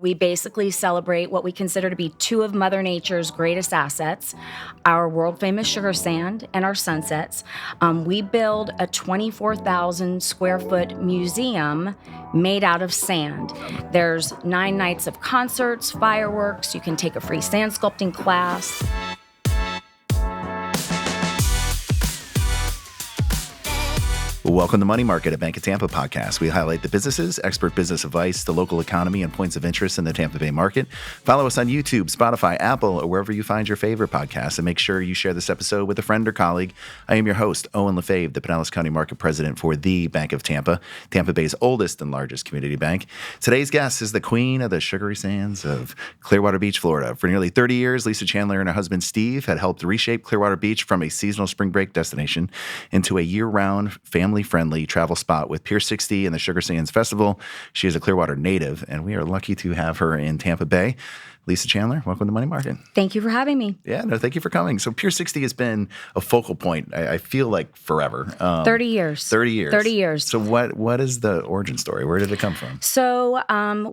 We basically celebrate what we consider to be two of Mother Nature's greatest assets, our world-famous sugar sand and our sunsets. We build a 24,000 square foot museum made out of sand. There's 9 nights of concerts, fireworks. You can take a free sand sculpting class. Welcome to Money Market, a Bank of Tampa podcast. We highlight the businesses, expert business advice, the local economy, and points of interest in the Tampa Bay market. Follow us on YouTube, Spotify, Apple, or wherever you find your favorite podcasts. And make sure you share this episode with a friend or colleague. I am your host, Owen LaFave, the Pinellas County Market President for the Bank of Tampa, Tampa Bay's oldest and largest community bank. Today's guest is the queen of the sugary sands of Clearwater Beach, Florida. For nearly 30 years, Lisa Chandler and her husband, Steve, had helped reshape Clearwater Beach from a seasonal spring break destination into a year-round, family-friendly travel spot with Pier 60 and the Sugar Sands Festival. She is a Clearwater native, and we are lucky to have her in Tampa Bay. Lisa Chandler, welcome to Money Market. Thank you for having me. Yeah, no, thank you for coming. So Pier 60 has been a focal point, I feel like, forever. 30 years. 30 years. 30 years. So what is the origin story? Where did it come from? So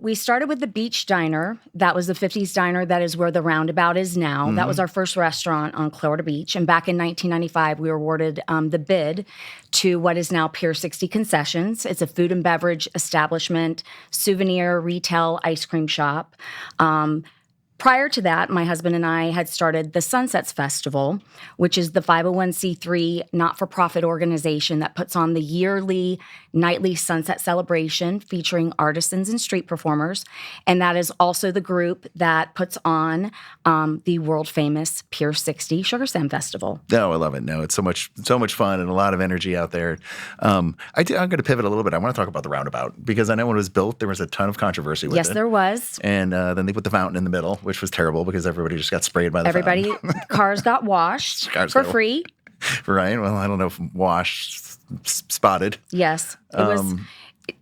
we started with the Beach Diner. That was the 50s diner. That is where the Roundabout is now. That was our first restaurant on Clearwater Beach. And back in 1995, we were awarded the bid to what is now Pier 60 Concessions. It's a food and beverage establishment, souvenir, retail, ice cream shop. Prior to that, my husband and I had started the Sunsets Festival, which is the 501c3 not-for-profit organization that puts on the yearly nightly sunset celebration featuring artisans and street performers. And that is also the group that puts on the world-famous Pier 60 Sugar Sand Festival. No, I love it. No, it's so much fun and a lot of energy out there. I'm going to pivot a little bit. I want to talk about the Roundabout because I know when it was built, there was a ton of controversy with it. Yes, there was. And then they put the fountain in the middle, which was terrible because everybody just got sprayed by the fountain. Cars got washed for free. Right. Well, I don't know if washed, spotted. Yes.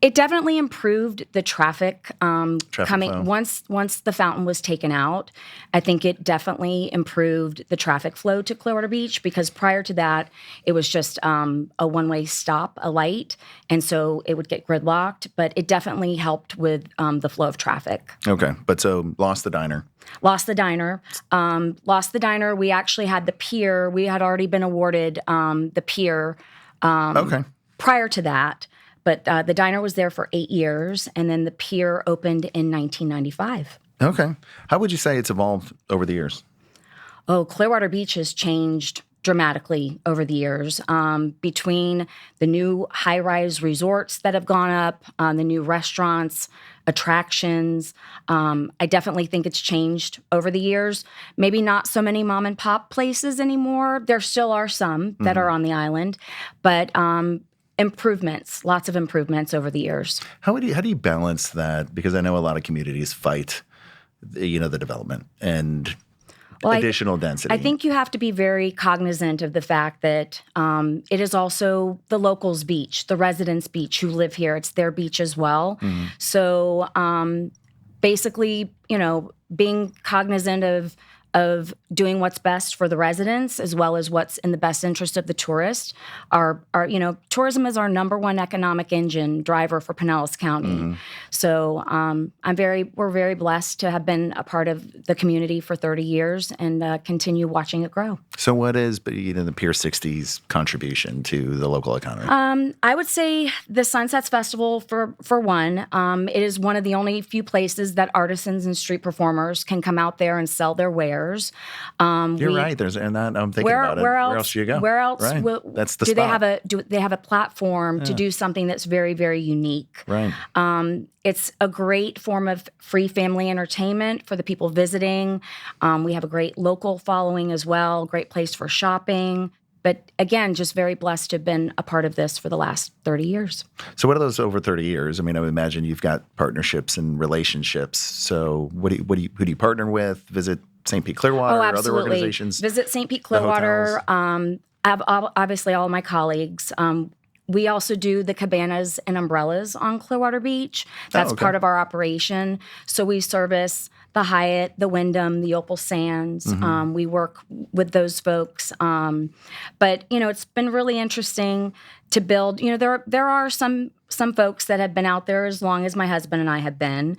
It definitely improved the traffic coming flow. Once the fountain was taken out. I think it definitely improved the traffic flow to Clearwater Beach because prior to that, it was just a one-way stop, a light, and so it would get gridlocked. But it definitely helped with the flow of traffic. Okay, but so lost the diner. Lost the diner. We actually had the Pier. We had already been awarded the Pier prior to that. But the diner was there for 8 years, and then the Pier opened in 1995. Okay. How would you say it's evolved over the years? Oh, Clearwater Beach has changed dramatically over the years. Between the new high-rise resorts that have gone up, the new restaurants, attractions, I definitely think it's changed over the years. Maybe not so many mom-and-pop places anymore. There still are some that are on the island, but improvements, lots of improvements over the years. How do you balance that? Because I know a lot of communities fight, the development and additional density. I think you have to be very cognizant of the fact that it is also the locals' beach, the residents' beach who live here. It's their beach as well. Mm-hmm. So basically, being cognizant of doing what's best for the residents as well as what's in the best interest of the tourist. Tourism is our number one economic engine driver for Pinellas County. Mm-hmm. So we're very blessed to have been a part of the community for 30 years and continue watching it grow. So what is the Pier 60's contribution to the local economy? I would say the Sunsets Festival for one. It is one of the only few places that artisans and street performers can come out there and sell their wares. You're right. I'm thinking about it. Where else do you go? Where else? Right. That's the spot. Do they have a platform to do something that's very, very unique? Right. It's a great form of free family entertainment for the people visiting. We have a great local following as well. Great place for shopping. But again, just very blessed to have been a part of this for the last 30 years. So what are those over 30 years? I mean, I would imagine you've got partnerships and relationships. So who do you partner with? Visit St. Pete Clearwater or other organizations? Visit St. Pete Clearwater. I have obviously all my colleagues. We also do the cabanas and umbrellas on Clearwater Beach. That's part of our operation. So we service the Hyatt, the Wyndham, the Opal Sands. Mm-hmm. We work with those folks. But, it's been really interesting to build. There are some some folks that have been out there as long as my husband and I have been.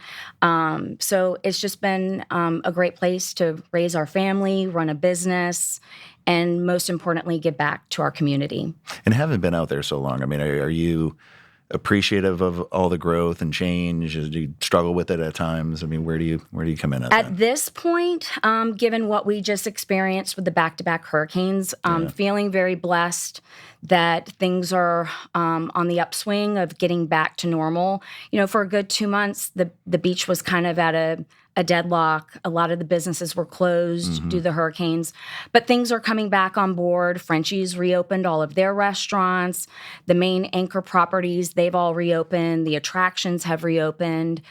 So it's just been a great place to raise our family, run a business, and most importantly, give back to our community. And having been out there so long, I mean, are you appreciative of all the growth and change? Do you struggle with it at times? I mean, where do you come in at that? This point, given what we just experienced with the back-to-back hurricanes, feeling very blessed that things are on the upswing of getting back to normal. You know, for a good 2 months, the beach was kind of at a deadlock. A lot of the businesses were closed due to the hurricanes, but things are coming back on board. Frenchie's reopened all of their restaurants. The main anchor properties, they've all reopened. The attractions have reopened.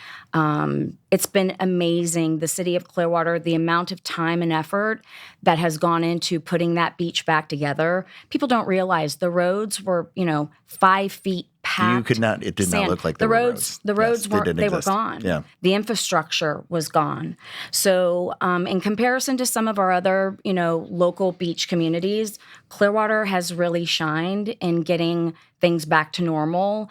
It's been amazing. The city of Clearwater, the amount of time and effort that has gone into putting that beach back together. People don't realize the roads were, 5 feet packed. It did not look like the there were roads. The roads weren't. They were gone. Yeah. The infrastructure was gone. So, in comparison to some of our other, local beach communities, Clearwater has really shined in getting things back to normal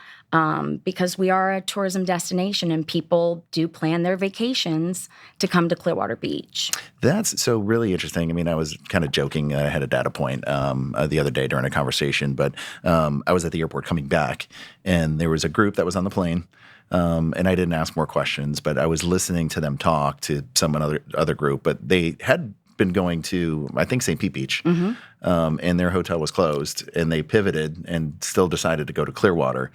because we are a tourism destination and people do plan their vacations to come to Clearwater Beach. That's so really interesting. I mean, I was kind of joking. I had a data point the other day during a conversation, but I was at the airport coming back, and there was a group that was on the plane. And I didn't ask more questions, but I was listening to them talk to some other group. But they had been going to, I think, St. Pete Beach, and their hotel was closed, and they pivoted and still decided to go to Clearwater.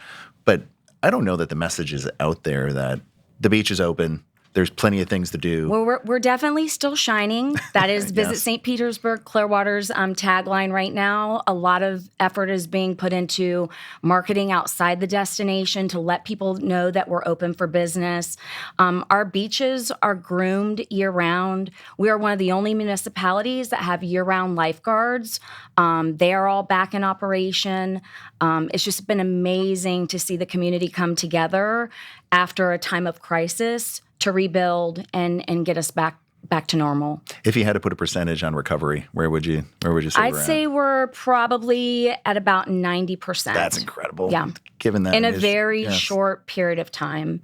But I don't know that the message is out there that the beach is open. There's plenty of things to do. Well, we're definitely still shining. That is Visit Yes. St. Petersburg, Clearwater's tagline right now. A lot of effort is being put into marketing outside the destination to let people know that we're open for business. Our beaches are groomed year-round. We are one of the only municipalities that have year-round lifeguards. They are all back in operation. It's just been amazing to see the community come together after a time of crisis to rebuild and get us back to normal. If you had to put a percentage on recovery, where would you say I'd say we're probably at about 90%. That's incredible. Yeah. Given that in a very short period of time,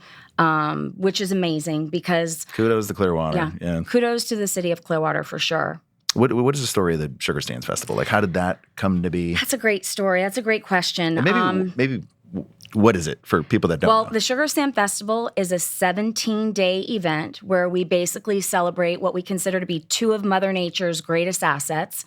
which is amazing because kudos to Clearwater. Yeah. Kudos to the city of Clearwater for sure. What is the story of the Sugar Stands Festival? Like, how did that come to be? That's a great story. That's a great question. And maybe what is it for people that don't know? Well, the Sugar Stand Festival is a 17-day event where we basically celebrate what we consider to be two of Mother Nature's greatest assets,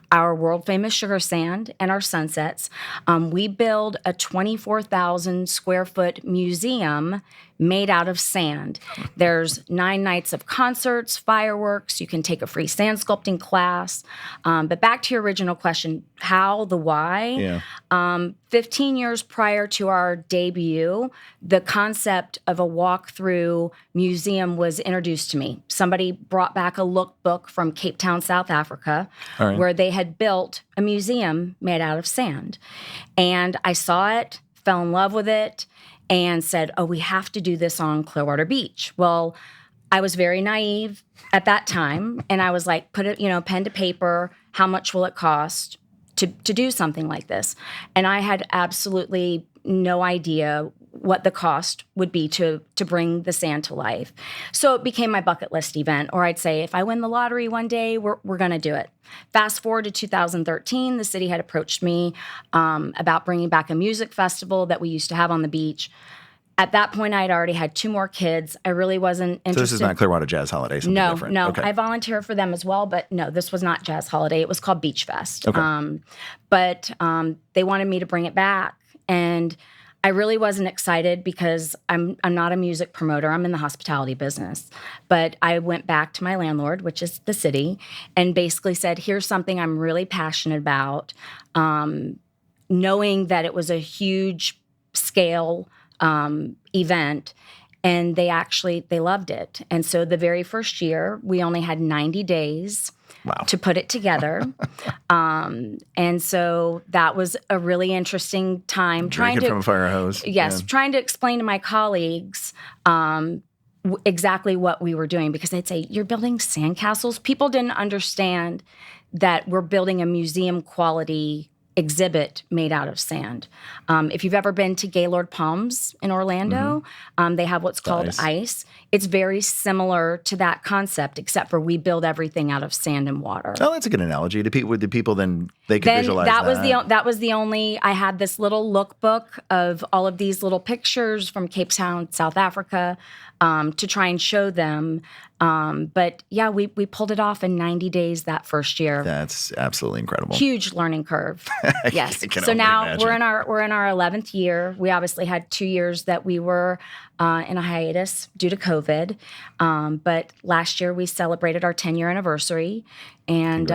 our world-famous sugar sand and our sunsets. We build a 24,000 square foot museum made out of sand. There's 9 nights of concerts, fireworks. You can take a free sand sculpting class. But back to your original question, how, the why? Yeah. 15 years prior to our debut, the concept of a walk-through museum was introduced to me. Somebody brought back a lookbook from Cape Town, South Africa, where they had built a museum made out of sand. And I saw it, fell in love with it, and said, we have to do this on Clearwater Beach. Well, I was very naive at that time, and I was like, put it, pen to paper, how much will it cost to do something like this? And I had absolutely no idea what the cost would be to bring the sand to life. So it became my bucket list event, or I'd say, if I win the lottery one day, we're going to do it. Fast forward to 2013, the city had approached me about bringing back a music festival that we used to have on the beach. At that point, I had already had 2 more kids. I really wasn't interested. So this is not Clearwater Jazz Holiday, something different? No. Okay. I volunteer for them as well, but no, this was not Jazz Holiday. It was called Beach Fest. Okay. But they wanted me to bring it back, and I really wasn't excited because I'm not a music promoter. I'm in the hospitality business. But I went back to my landlord, which is the city, and basically said, here's something I'm really passionate about, knowing that it was a huge scale event, and they loved it. And so the very first year, we only had 90 days to put it together. And so that was a really interesting time. Drinking from a fire hose. Yes, trying to explain to my colleagues exactly what we were doing, because they'd say, you're building sandcastles? People didn't understand that we're building a museum quality exhibit made out of sand. If you've ever been to Gaylord Palms in Orlando, they have what's called ice. It's very similar to that concept, except for we build everything out of sand and water. Oh, that's a good analogy. Would the people then they could visualize that? That was the only. I had this little lookbook of all of these little pictures from Cape Town, South Africa, to try and show them. But yeah, we pulled it off in 90 days that first year. That's absolutely incredible. Huge learning curve. Yes. So now imagine. we're in our 11th year. We obviously had 2 years that we were in a hiatus due to COVID. But last year we celebrated our 10-year anniversary, and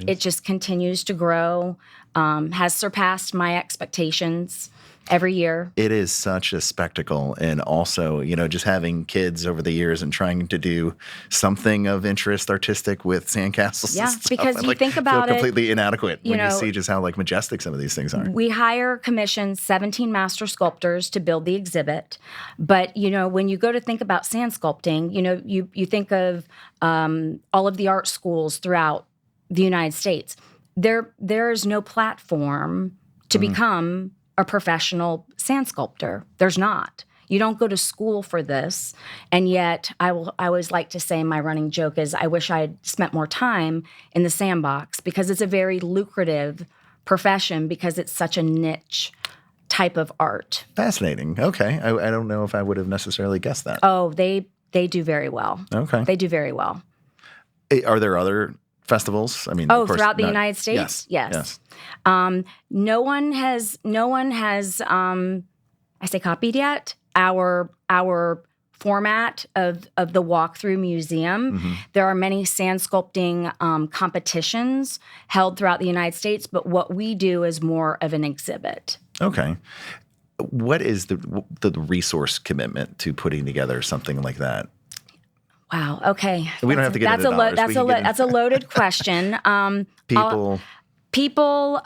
it just continues to grow. Has surpassed my expectations every year. It is such a spectacle. And also, just having kids over the years and trying to do something of interest artistic with sandcastles. Yeah, and stuff. because you think about feel completely inadequate when you see just how majestic some of these things are. We commission 17 master sculptors to build the exhibit. But, when you go to think about sand sculpting, you think of all of the art schools throughout the United States. There is no platform to become a professional sand sculptor. There's not. You don't go to school for this. And yet I always like to say, my running joke is, I wish I had spent more time in the sandbox, because it's a very lucrative profession because it's such a niche type of art. Fascinating. Okay. I don't know if I would have necessarily guessed that. Oh, they do very well. Okay. They do very well. Are there other festivals? I mean, of course, throughout the United States? Yes. No one has I say copied yet our format of the walkthrough museum. There are many sand sculpting competitions held throughout the United States, but what we do is more of an exhibit. Okay. What is the resource commitment to putting together something like that? Wow. Okay. We don't have to get into dollars. That's a loaded question. People,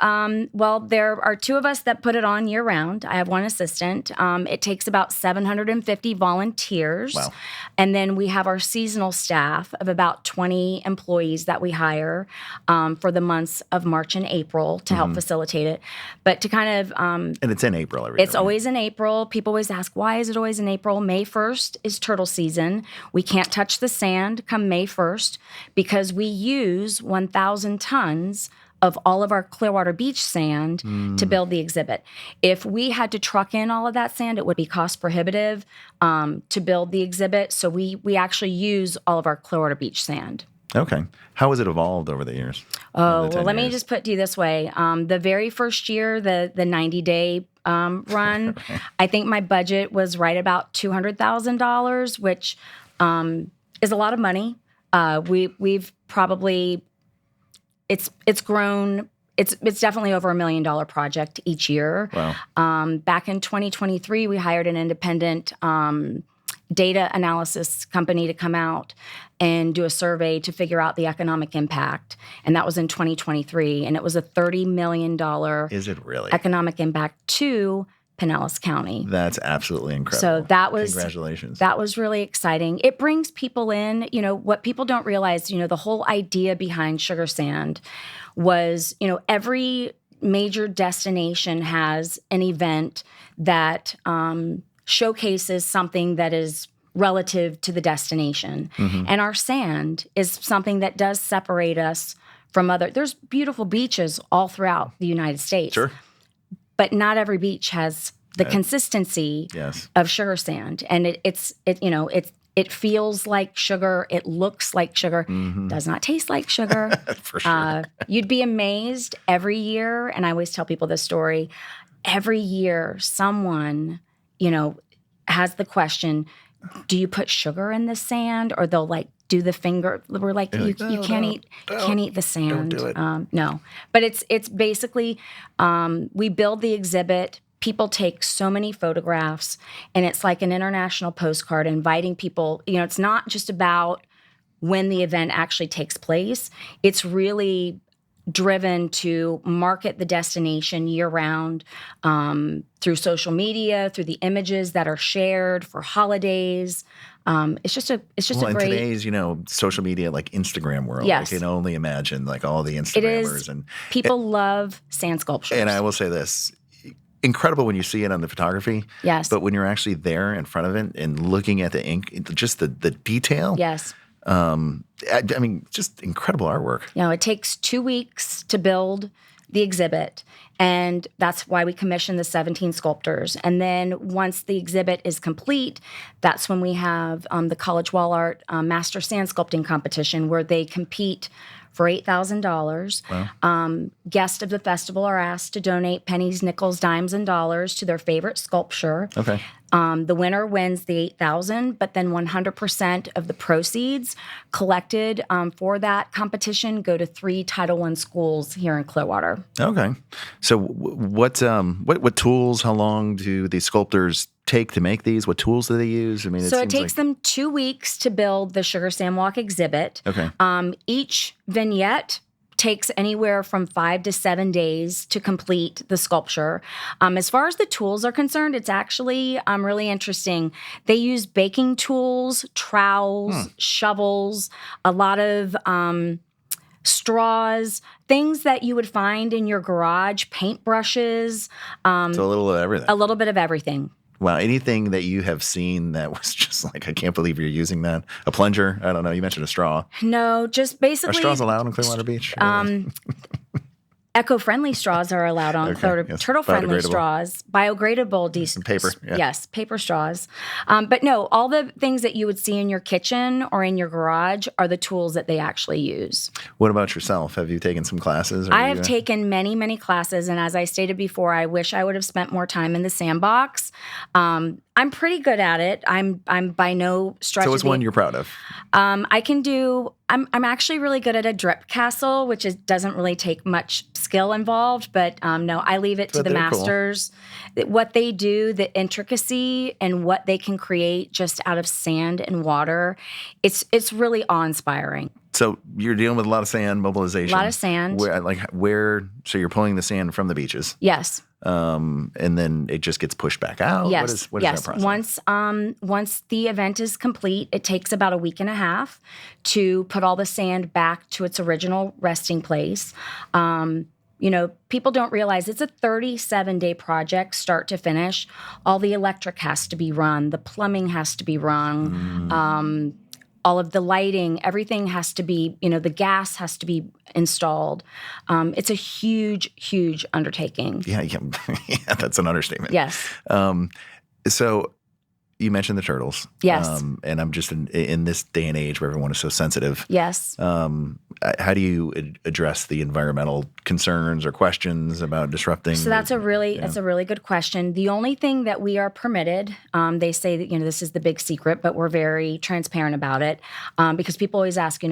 well, there are 2 of us that put it on year round. I have 1 assistant. It takes about 750 volunteers. Wow. And then we have our seasonal staff of about 20 employees that we hire for the months of March and April to help facilitate it. But to kind of... and it's in April every year. It's always in April. People always ask, why is it always in April? May 1st is turtle season. We can't touch the sand come May 1st because we use 1,000 tons of all of our Clearwater Beach sand to build the exhibit. If we had to truck in all of that sand, it would be cost prohibitive to build the exhibit. So we actually use all of our Clearwater Beach sand. Okay. How has it evolved over the years? Oh, well, let me just put it to you this way. The very first year, the 90-day run, I think my budget was right about $200,000, which is a lot of money. We've probably... It's grown. It's definitely over $1 million project each year. Wow. Back in 2023, we hired an independent data analysis company to come out and do a survey to figure out the economic impact, and that was in 2023. And it was a $30 million. Is it really? Economic impact to Pinellas County. That's absolutely incredible. So that was congratulations. That was really exciting. It brings people in. What people don't realize. The whole idea behind sugar sand was, every major destination has an event that showcases something that is relative to the destination, and our sand is something that does separate us from other. There's beautiful beaches all throughout the United States. Sure. But not every beach has the consistency of sugar sand, and it feels like sugar. It looks like sugar. Does not taste like sugar. For sure. You'd be amazed every year, and I always tell people this story. Every year, someone has the question: do you put sugar in the sand? Or they'll do the finger. We're like, you can't eat the sand. Don't do it. No, but it's basically we build the exhibit. People take so many photographs, and it's like an international postcard inviting people. It's not just about when the event actually takes place. It's really driven to market the destination year round through social media, through the images that are shared for holidays. It's just a in great. today's, social media, like Instagram world, Yes. I can only imagine like all the It Instagrammers is. and People love sand sculptures. And I will say this, incredible when you see it on the photography. Yes. But when you're actually there in front of it and looking at the ink, just the detail. Yes. I mean, just incredible artwork. It takes 2 weeks to build the exhibit, and that's why we commission the 17 sculptors. And then once the exhibit is complete, that's when we have the College Wall Art Master Sand Sculpting Competition, where they compete for $8,000. Wow. Guests of the festival are asked to donate pennies, nickels, dimes, and dollars to their favorite sculpture. Okay. The winner wins the $8,000, but then 100% of the proceeds collected for that competition go to 3 Title I schools here in Clearwater. Okay. So what tools, how long do the sculptors take to make these? What tools do they use? I mean, So it takes them 2 weeks to build the Sugar Sand Walk exhibit. Okay. Each vignette takes anywhere from 5 to 7 days to complete the sculpture. As far as the tools are concerned, it's actually really interesting. They use baking tools, trowels, shovels, a lot of straws, things that you would find in your garage, paintbrushes. So a little of everything. A little bit of everything. Wow. Anything that you have seen that was just like, I can't believe you're using that. A plunger? I don't know. You mentioned a straw. No, just basically. Are straws allowed on Clearwater Beach? Eco-friendly straws are allowed on Clearwater. Yes. Turtle-friendly Biodegradable. straws, biodegradable, paper, yeah. Yes, paper straws. But no, all the things that you would see in your kitchen or in your garage are the tools that they actually use. What about yourself? Have you taken some classes? I have taken many, many classes, and as I stated before, I wish I would have spent more time in the sandbox. I'm pretty good at it. I'm by no stretch. So what's one you're proud of? I can do. I'm actually really good at a drip castle, which doesn't really take much skill involved. But no, I leave it to the masters. Cool. What they do, the intricacy, and what they can create just out of sand and water, it's really awe-inspiring. So you're dealing with a lot of sand mobilization. A lot of sand. So you're pulling the sand from the beaches. Yes. And then it just gets pushed back out? Yes. What is that process? Once the event is complete, it takes about a week and a half to put all the sand back to its original resting place. People don't realize it's a 37-day project, start to finish. All the electric has to be run. The plumbing has to be run. All of the lighting, everything has to be, the gas has to be installed. It's a huge, huge undertaking. Yeah, that's an understatement. Yes. So you mentioned the turtles. Yes. And I'm just in this day and age where everyone is so sensitive. Yes. How do you address the environmental concerns or questions about disrupting? So that's a really good question. The only thing that we are permitted, they say that, this is the big secret, but we're very transparent about it because people always ask,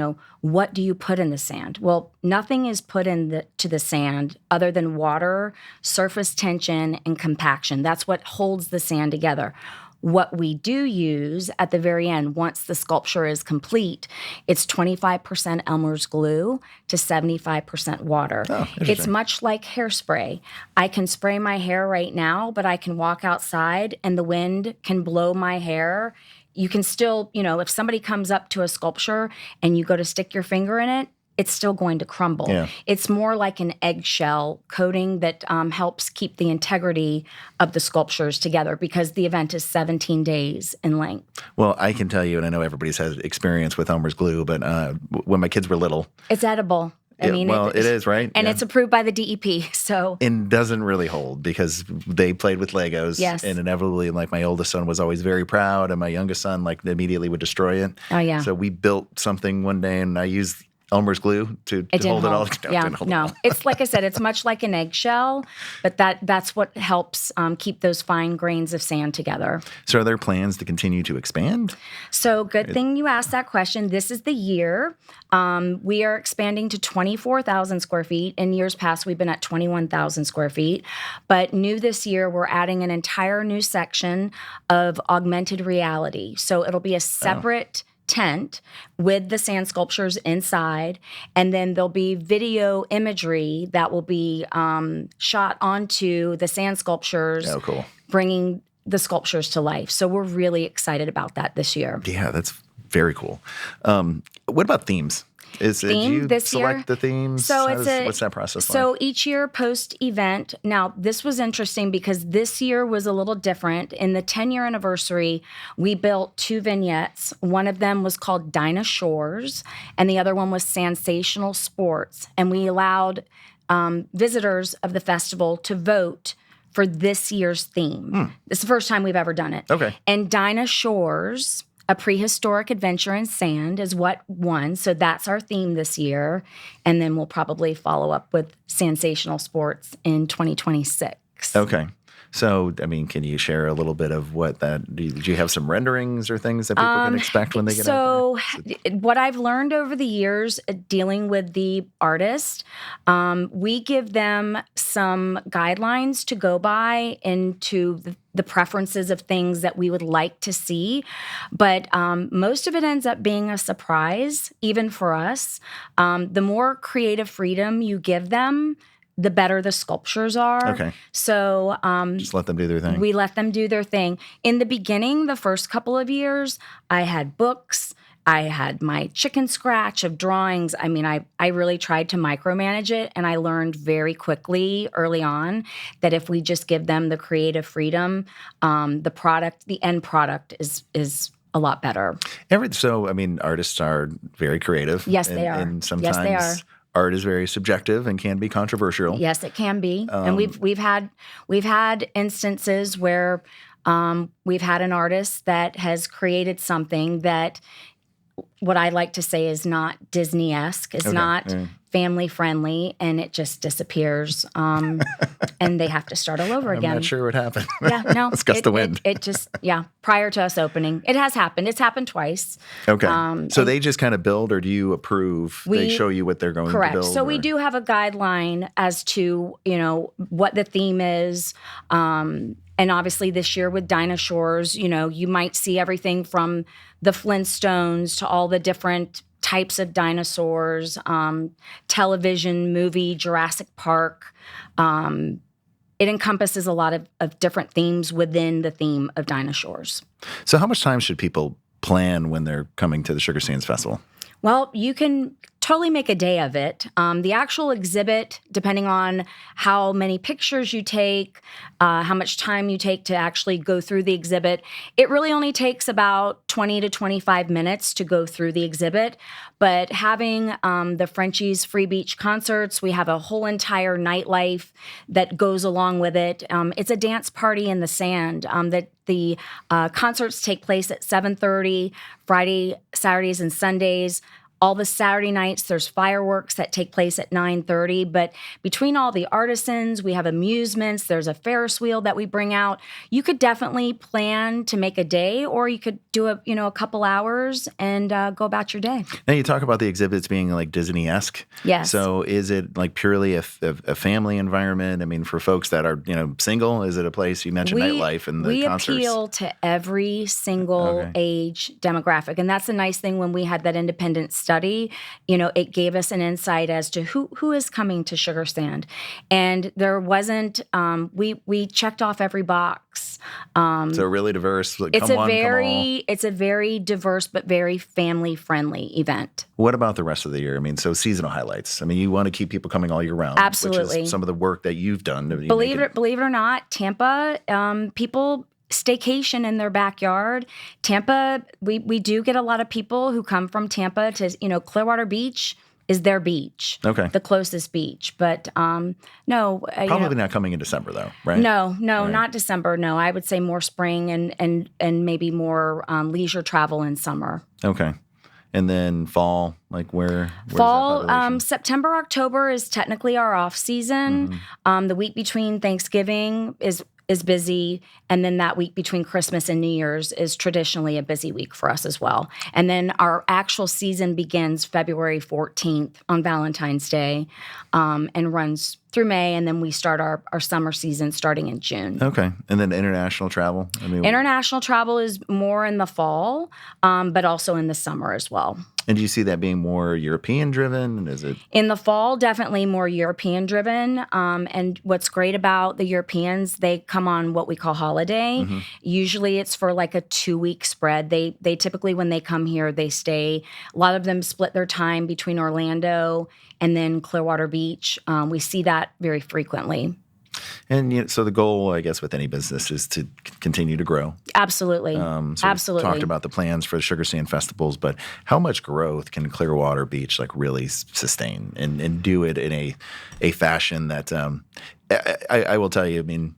what do you put in the sand? Well, nothing is put to the sand other than water, surface tension, and compaction. That's what holds the sand together. What we do use at the very end, once the sculpture is complete, it's 25% Elmer's glue to 75% water. Oh, it's much like hairspray. I can spray my hair right now, but I can walk outside and the wind can blow my hair. You can still, if somebody comes up to a sculpture and you go to stick your finger in it, it's still going to crumble. Yeah. It's more like an eggshell coating that helps keep the integrity of the sculptures together because the event is 17 days in length. Well, I can tell you, and I know everybody's had experience with Elmer's glue, but when my kids were little. It's edible. It is, right? And it's approved by the DEP, so. And doesn't really hold because they played with Legos. Yes. And inevitably, my oldest son was always very proud, and my youngest son, immediately would destroy it. Oh, yeah. So we built something one day, and I used Elmer's glue to hold it all. No. It's like I said, it's much like an eggshell, but that's what helps keep those fine grains of sand together. So are there plans to continue to expand? So good thing you asked that question. This is the year. We are expanding to 24,000 square feet. In years past, we've been at 21,000 square feet. But new this year, we're adding an entire new section of augmented reality. So it'll be a separate tent with the sand sculptures inside, and then there'll be video imagery that will be shot onto the sand sculptures, Oh, cool. bringing the sculptures to life. So we're really excited about that this year. Yeah, that's very cool. What about themes? Do you this select year? the themes? So What's that process like? So each year post-event, now this was interesting because this year was a little different. In the 10-year anniversary, we built 2 vignettes. One of them was called Dinah Shores, and the other one was Sensational Sports. And we allowed visitors of the festival to vote for this year's theme. It's the first time we've ever done it. Okay. And Dinah Shores, a prehistoric adventure in sand, is what won. So that's our theme this year. And then we'll probably follow up with Sensational Sports in 2026. Okay. So, I mean, can you share a little bit of what that, did you have some renderings or things that people can expect when they get out there? So what I've learned over the years dealing with the artist, we give them some guidelines to go by into the preferences of things that we would like to see. But most of it ends up being a surprise, even for us. The more creative freedom you give them, the better the sculptures are. Okay. So Just let them do their thing. we let them do their thing. In the beginning, the first couple of years, I had books. I had my chicken scratch of drawings. I mean, I really tried to micromanage it, and I learned very quickly early on that if we just give them the creative freedom, the end product is a lot better. So, I mean, artists are very creative. Yes, they are. And sometimes Yes, they are. art is very subjective and can be controversial. Yes, it can be. And we've had instances where we've had an artist that has created something that what I like to say is not Disney-esque, is not family friendly, and it just disappears. And they have to start all over again. I'm not sure what happened. Yeah, no. Let's gust the wind. It just, prior to us opening. It has happened. It's happened twice. Okay. So they just kind of build, or do you approve? They show you what they're going Correct. to build? So we do have a guideline as to, what the theme is. And obviously this year with Dinah Shores, you might see everything from the Flintstones to all the different types of dinosaurs, television, movie, Jurassic Park. It encompasses a lot of different themes within the theme of Dinah Shores. So how much time should people plan when they're coming to the Sugar Sands Festival? Well, you can totally make a day of it. The actual exhibit, depending on how many pictures you take, how much time you take to actually go through the exhibit, it really only takes about 20 to 25 minutes to go through the exhibit. But having the Frenchie's Free Beach concerts, we have a whole entire nightlife that goes along with it. It's a dance party in the sand. The concerts take place at 7:30, Friday, Saturdays, and Sundays. All the Saturday nights, there's fireworks that take place at 9:30. But between all the artisans, we have amusements. There's a Ferris wheel that we bring out. You could definitely plan to make a day, or you could do a couple hours and go about your day. Now you talk about the exhibits being like Disney-esque. Yes. So is it like purely a family environment? I mean, for folks that are single, is it a place? You mentioned nightlife and the concerts. We appeal to every single age demographic, and that's the nice thing when we had that independent study, it gave us an insight as to who is coming to Sugar Sand. And there wasn't, we checked off every box. So really diverse. It's a very diverse but very family friendly event. What about the rest of the year? I mean, so seasonal highlights. I mean, you want to keep people coming all year round. Absolutely. Which is some of the work that you've done. Believe it or not, Tampa, people staycation in their backyard. Tampa, we do get a lot of people who come from Tampa to, Clearwater Beach is their beach. Okay. The closest beach. But no. Probably not coming in December though, right? No, right. Not December. No, I would say more spring and maybe more leisure travel in summer. Okay. And then fall, like where? Fall, September, October is technically our off season. Mm-hmm. The week between Thanksgiving is is busy. And then that week between Christmas and New Year's is traditionally a busy week for us as well. And then our actual season begins February 14th on Valentine's Day, and runs through May. And then we start our summer season starting in June. Okay. And then international travel? I mean, International travel is more in the fall, but also in the summer as well. and do you see that being more European driven? Is it In the fall, definitely more European driven. And what's great about the Europeans, they come on what we call holiday. Usually it's for like a 2-week spread. They typically, when they come here, they stay. A lot of them split their time between Orlando and then Clearwater Beach. We see that very frequently. And so the goal, I guess, with any business is to continue to grow. Absolutely. So Absolutely. we talked about the plans for the sugar sand festivals, but how much growth can Clearwater Beach like really sustain and do it in a fashion that I will tell you, I mean,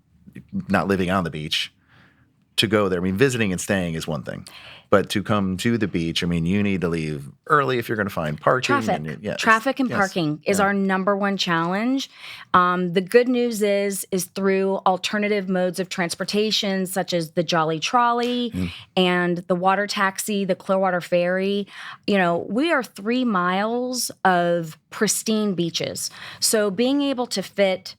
not living on the beach, to go there, I mean, visiting and staying is one thing. But to come to the beach, I mean, you need to leave early if you're going to find parking. Traffic and parking is our number one challenge. The good news is through alternative modes of transportation, such as the Jolly Trolley and the water taxi, the Clearwater Ferry. We are 3 miles of pristine beaches. So being able to fit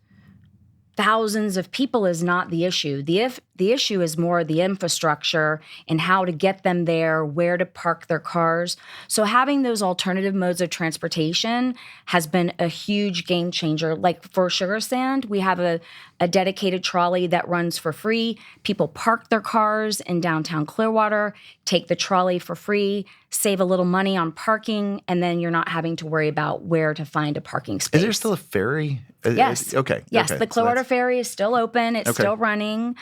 thousands of people is not the issue. The issue is more the infrastructure and how to get them there, where to park their cars. So having those alternative modes of transportation has been a huge game changer. Like for sugar sand, we have a dedicated trolley that runs for free. People park their cars in downtown Clearwater, take the trolley for free, save a little money on parking, and then you're not having to worry about where to find a parking space. Is there still a ferry? Yes. Okay. Yes, okay. the Clearwater Ferry is still open. It's Okay. still running.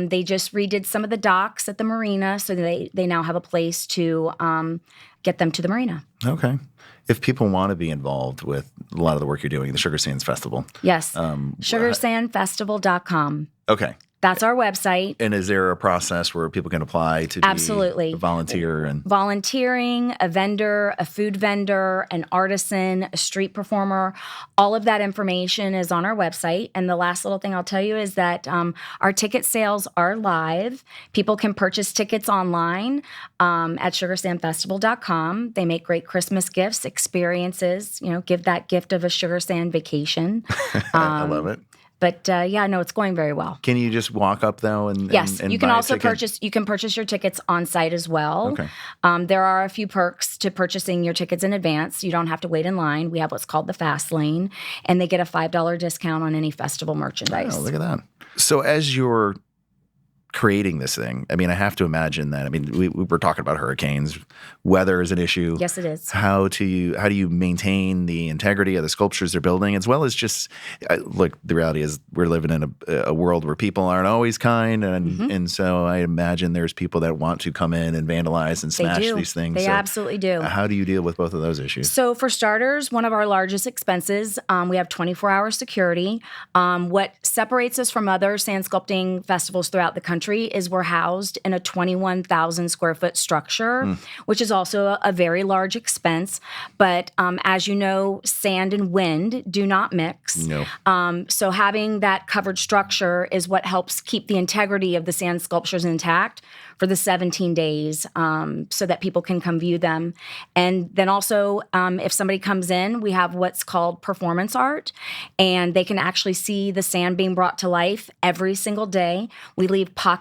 They just redid some of the docks at the marina, so they now have a place to get them to the marina. Okay. If people want to be involved with a lot of the work you're doing, the Sugar Sands Festival. Yes, sugarsandfestival.com. Okay. That's our website. And is there a process where people can apply to Absolutely. be a volunteer? Volunteering, a vendor, a food vendor, an artisan, a street performer, all of that information is on our website. And the last little thing I'll tell you is that our ticket sales are live. People can purchase tickets online at sugarsandfestival.com. They make great Christmas gifts, experiences, give that gift of a sugar sand vacation. I love it. But it's going very well. Can you just walk up though and yes, and you can buy a also ticket? purchase. You can purchase your tickets on site as well. Okay. There are a few perks to purchasing your tickets in advance. You don't have to wait in line. We have what's called the Fast Lane, and they get a $5 discount on any festival merchandise. Oh, look at that. So as you're creating this thing, I mean, I have to imagine that. I mean, we were talking about hurricanes. Weather is an issue. Yes, it is. How do you maintain the integrity of the sculptures they're building, as well as just look? The reality is we're living in a world where people aren't always kind, and so I imagine there's people that want to come in and vandalize and smash these things. They So absolutely do. how do you deal with both of those issues? So for starters, one of our largest expenses, we have 24-hour security. What separates us from other sand sculpting festivals throughout the country is we're housed in a 21,000 square foot structure, which is also a very large expense. But as you know, sand and wind do not mix. No. So having that covered structure is what helps keep the integrity of the sand sculptures intact for the 17 days so that people can come view them. And then also, if somebody comes in, we have what's called performance art, and they can actually see the sand being brought to life every single day. We leave pockets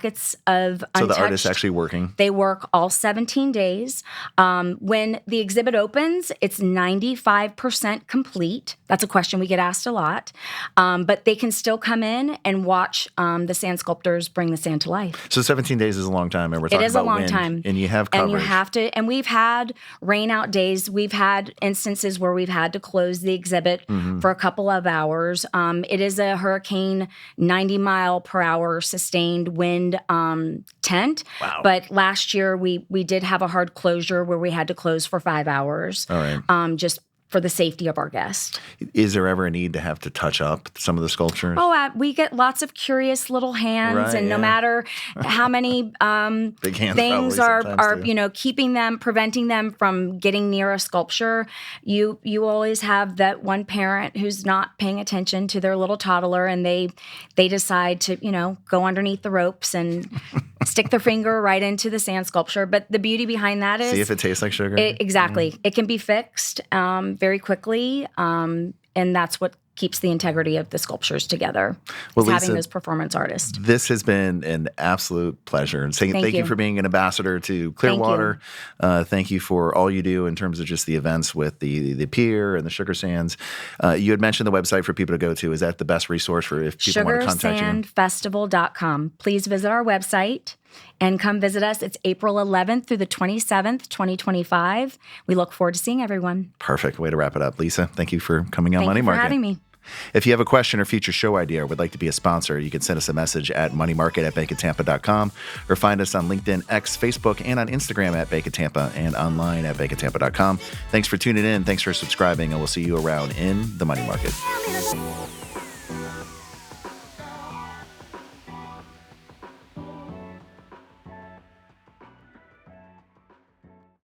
of So untouched. the artist's actually working. They work all 17 days. When the exhibit opens, it's 95% complete. That's a question we get asked a lot. But they can still come in and watch the sand sculptors bring the sand to life. So 17 days is a long time, and we're It talking is a about long wind, time. and you have coverage. And you have to, and we've had rain out days. We've had instances where we've had to close the exhibit for a couple of hours. It is a hurricane 90 mile per hour sustained wind tent. Wow. But last year we did have a hard closure where we had to close for 5 hours. All right. Just for the safety of our guest. Is there ever a need to have to touch up some of the sculptures? Oh, we get lots of curious little hands, Right, and no yeah. matter how many Big hands things probably are sometimes, too. preventing them from getting near a sculpture, you always have that one parent who's not paying attention to their little toddler, and they decide to go underneath the ropes and stick their finger right into the sand sculpture. But the beauty behind that is, See if it tastes like sugar. Exactly. It can be fixed very quickly, and that's what keeps the integrity of the sculptures together. Well, having Lisa, those performance artists. This has been an absolute pleasure. And thank you for being an ambassador to Clearwater. Thank you for all you do in terms of just the events with the Pier and the sugar sands. You had mentioned the website for people to go to. Is that the best resource for if people want to contact you? SugarSandFestival.com. Please visit our website and come visit us. It's April 11th through the 27th, 2025. We look forward to seeing everyone. Perfect. Way to wrap it up. Lisa, thank you for coming on Money Market. Thank you for having me. If you have a question or future show idea or would like to be a sponsor, you can send us a message at moneymarket@bankoftampa.com or find us on LinkedIn, X, Facebook, and on Instagram at Bank of Tampa and online at bankoftampa.com. Thanks for tuning in. Thanks for subscribing, and we'll see you around in the Money Market.